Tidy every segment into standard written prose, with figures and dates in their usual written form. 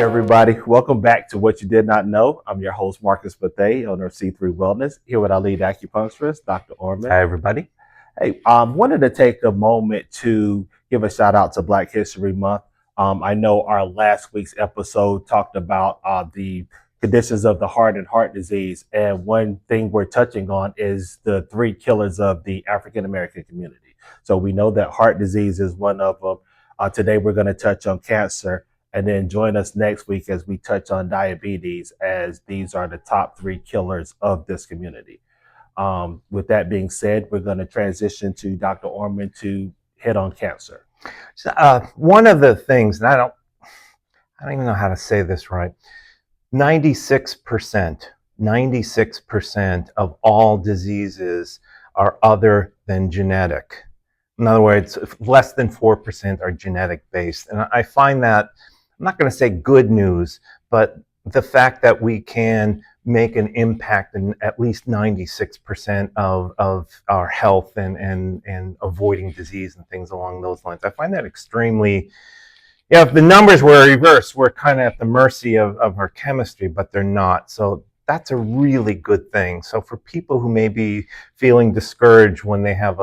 everybody. Welcome back to What You Did Not Know. I'm your host, Marcus Bethay, owner of C3 Wellness, here with our lead acupuncturist, Dr. Orman. Hi, everybody. Hey, wanted to take a moment to give a shout out to Black History Month. I know our last week's episode talked about the conditions of the heart and heart disease. And one thing we're touching on is the three killers of the African American community. So we know that heart disease is one of them. Today, we're going to touch on cancer. And then join us next week as we touch on diabetes, as these are the top three killers of this community. With that being said, we're going to transition to Dr. Orman to hit on cancer. So, one of the things, and I don't even know how to say this right, 96% of all diseases are other than genetic. In other words, less than 4% are genetic based. And I find that, I'm not going to say good news, but the fact that we can make an impact in at least 96% of our health and avoiding disease and things along those lines. I find that extremely, if the numbers were reversed, we're kind of at the mercy of our chemistry, but they're not. So that's a really good thing. So for people who may be feeling discouraged when they have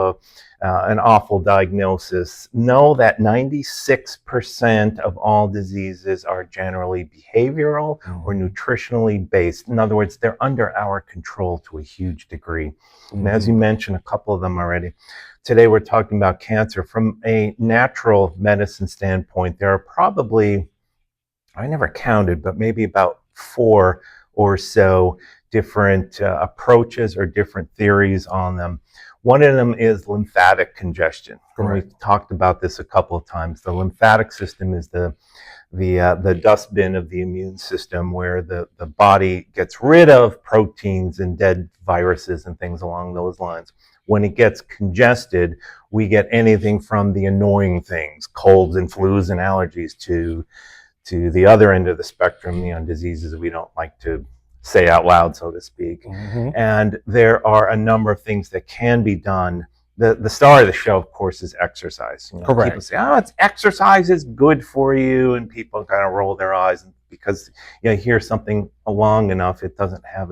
an awful diagnosis, know that 96% of all diseases are generally behavioral or nutritionally based. In other words, they're under our control to a huge degree. And as you mentioned, a couple of them already. Today we're talking about cancer. From a natural medicine standpoint, there are probably, I never counted, but maybe about 4 or so different approaches or different theories on them. One of them is lymphatic congestion. We've talked about this a couple of times. The lymphatic system is the dustbin of the immune system, where the body gets rid of proteins and dead viruses and things along those lines. When it gets congested, we get anything from the annoying things, colds and flus and allergies, to the other end of the spectrum, diseases we don't like to say out loud, so to speak. And there are a number of things that can be done. The star of the show, of course, is exercise. Correct. People say, it's exercise is good for you, and people kind of roll their eyes because you hear something long enough, it doesn't have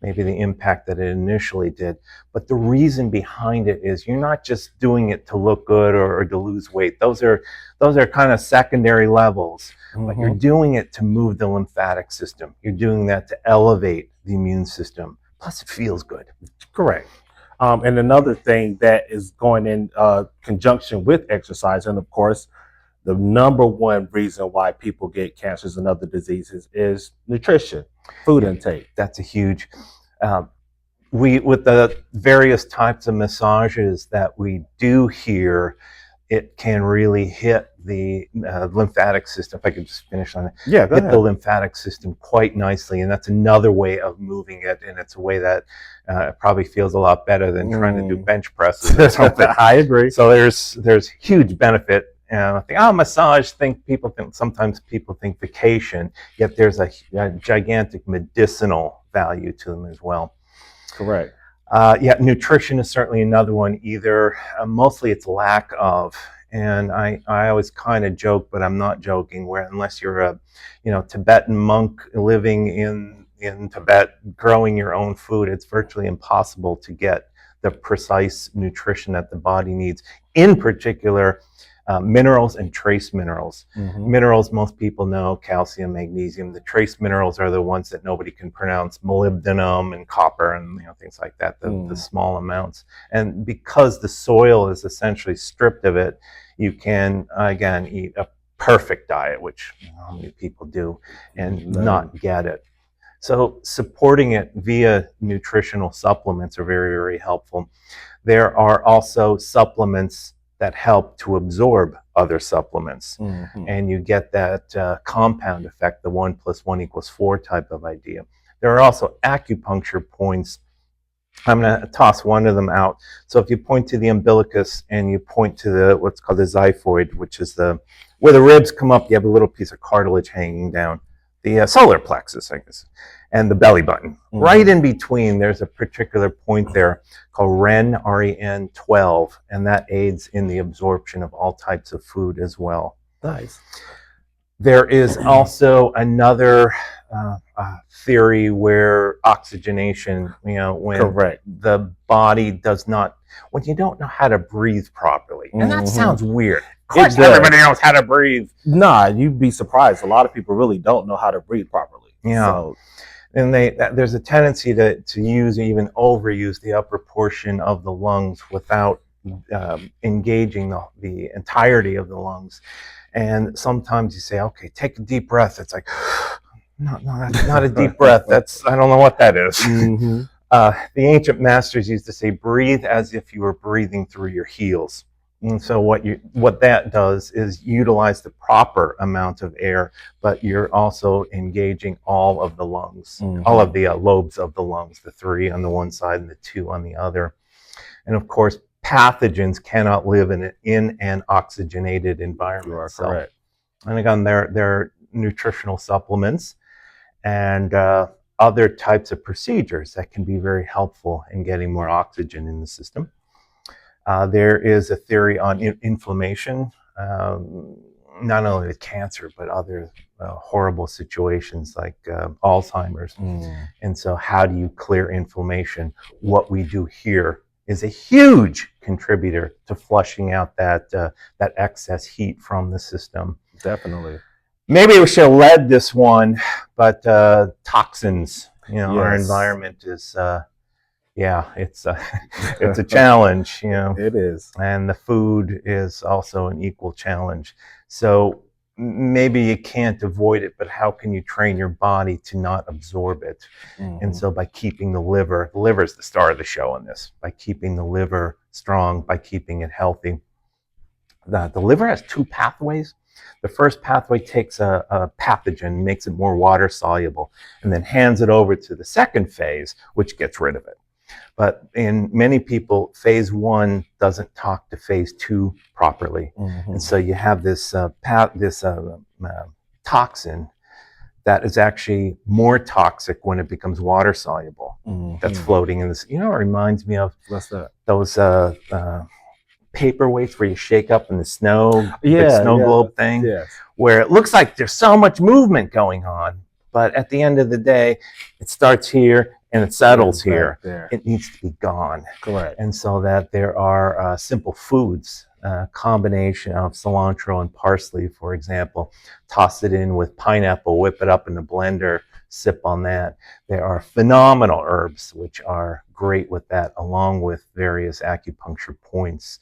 maybe the impact that it initially did. But the reason behind it is you're not just doing it to look good or to lose weight. Those are kind of secondary levels. But you're doing it to move the lymphatic system. You're doing that to elevate the immune system. Plus, it feels good. Correct. And another thing that is going in conjunction with exercise, and of course, the number one reason why people get cancers and other diseases is nutrition, food intake. That's a huge. With the various types of massages that we do here, it can really hit the lymphatic system. If I could just finish on it. Yeah, go hit ahead. The lymphatic system quite nicely, and that's another way of moving it, and it's a way that probably feels a lot better than trying to do bench presses or something. I agree. So there's huge benefit. I think, massage, sometimes people think vacation, yet there's a gigantic medicinal value to them as well. Correct. Nutrition is certainly another one. Either mostly it's lack of, and I always kind of joke, but I'm not joking, where unless you're a Tibetan monk living in Tibet growing your own food, it's virtually impossible to get the precise nutrition that the body needs. In particular, minerals and trace minerals. Minerals, most people know, calcium, magnesium. The trace minerals are the ones that nobody can pronounce, molybdenum and copper and things like that, the small amounts. And because the soil is essentially stripped of it, you can, again, eat a perfect diet, which how many people do, and not get it. So supporting it via nutritional supplements are very, very helpful. There are also supplements that help to absorb other supplements. And you get that compound effect, the 1 + 1 = 4 type of idea. There are also acupuncture points. I'm going to toss one of them out. So if you point to the umbilicus and you point to what's called the xiphoid, which is where the ribs come up, you have a little piece of cartilage hanging down. The solar plexus, I guess, and the belly button. Right in between, there's a particular point there called REN, REN 12, and that aids in the absorption of all types of food as well. Nice. There is also another theory where oxygenation, when Correct. the body does not, when you don't know how to breathe properly. And that sounds weird. Of It course, does. everybody knows how to breathe. Nah, you'd be surprised. A lot of people really don't know how to breathe properly. Yeah. So, And there's a tendency to use, even overuse, the upper portion of the lungs without engaging the entirety of the lungs. And sometimes you say, okay, take a deep breath. It's like, no, that's not a deep breath. I don't know what that is. mm-hmm. The ancient masters used to say, breathe as if you were breathing through your heels. And so what that does is utilize the proper amount of air, but you're also engaging all of the lungs, all of the lobes of the lungs, the 3 on the one side and the 2 on the other. And of course, pathogens cannot live in an oxygenated environment. You are correct. And again, there are nutritional supplements and other types of procedures that can be very helpful in getting more oxygen in the system. There is a theory on inflammation, not only with cancer, but other horrible situations like Alzheimer's. And so how do you clear inflammation? What we do here is a huge contributor to flushing out that excess heat from the system. Definitely. Maybe we should have led this one, but toxins, our environment is, it's a challenge, It is. and the food is also an equal challenge. So maybe you can't avoid it, but how can you train your body to not absorb it? And so by keeping the liver is the star of the show in this, by keeping the liver strong, by keeping it healthy. The liver has 2 pathways. The first pathway takes a pathogen, makes it more water soluble, and then hands it over to the second phase, which gets rid of it. But in many people, phase 1 doesn't talk to phase 2 properly. And so you have this toxin that is actually more toxic when it becomes water soluble. That's floating in this. It reminds me of those paperweights where you shake up in the snow, the snow globe thing, where it looks like there's so much movement going on, but at the end of the day, it starts here and it settles here. It needs to be gone. Correct. And so that there are simple foods, combination of cilantro and parsley, for example. Toss it in with pineapple, whip it up in the blender, sip on that. There are phenomenal herbs which are great with that, along with various acupuncture points.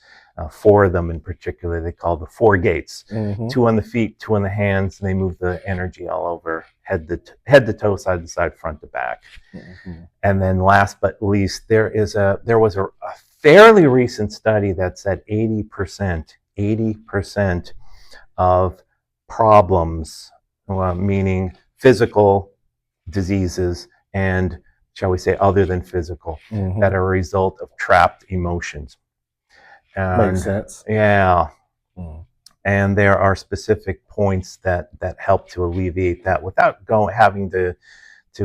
4 of them in particular, they call the 4 gates. 2 on the feet, 2 on the hands, and they move the energy all over head to toe, side to side, front to back. And then last but least, there was a fairly recent study that said 80% of problems, meaning physical diseases and, shall we say, other than physical, that are a result of trapped emotions. Makes sense. Yeah. And there are specific points that help to alleviate that without having to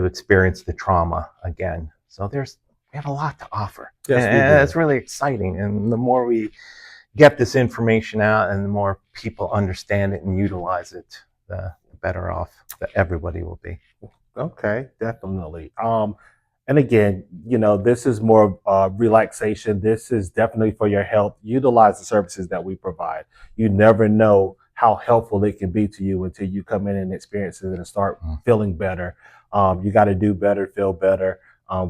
experience the trauma again. So we have a lot to offer. Yes, and it's really exciting. And the more we get this information out and the more people understand it and utilize it, the better off that everybody will be. Okay, definitely. And again, this is more relaxation. This is definitely for your health. Utilize the services that we provide. You never know how helpful it can be to you until you come in and experience it and start feeling better. You got to do better, feel better.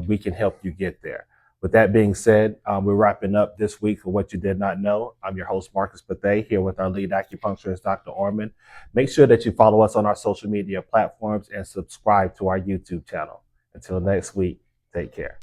We can help you get there. With that being said, we're wrapping up this week for What You Did Not Know. I'm your host, Marcus Bethay, here with our lead acupuncturist, Dr. Orman. Make sure that you follow us on our social media platforms and subscribe to our YouTube channel. Until next week, take care.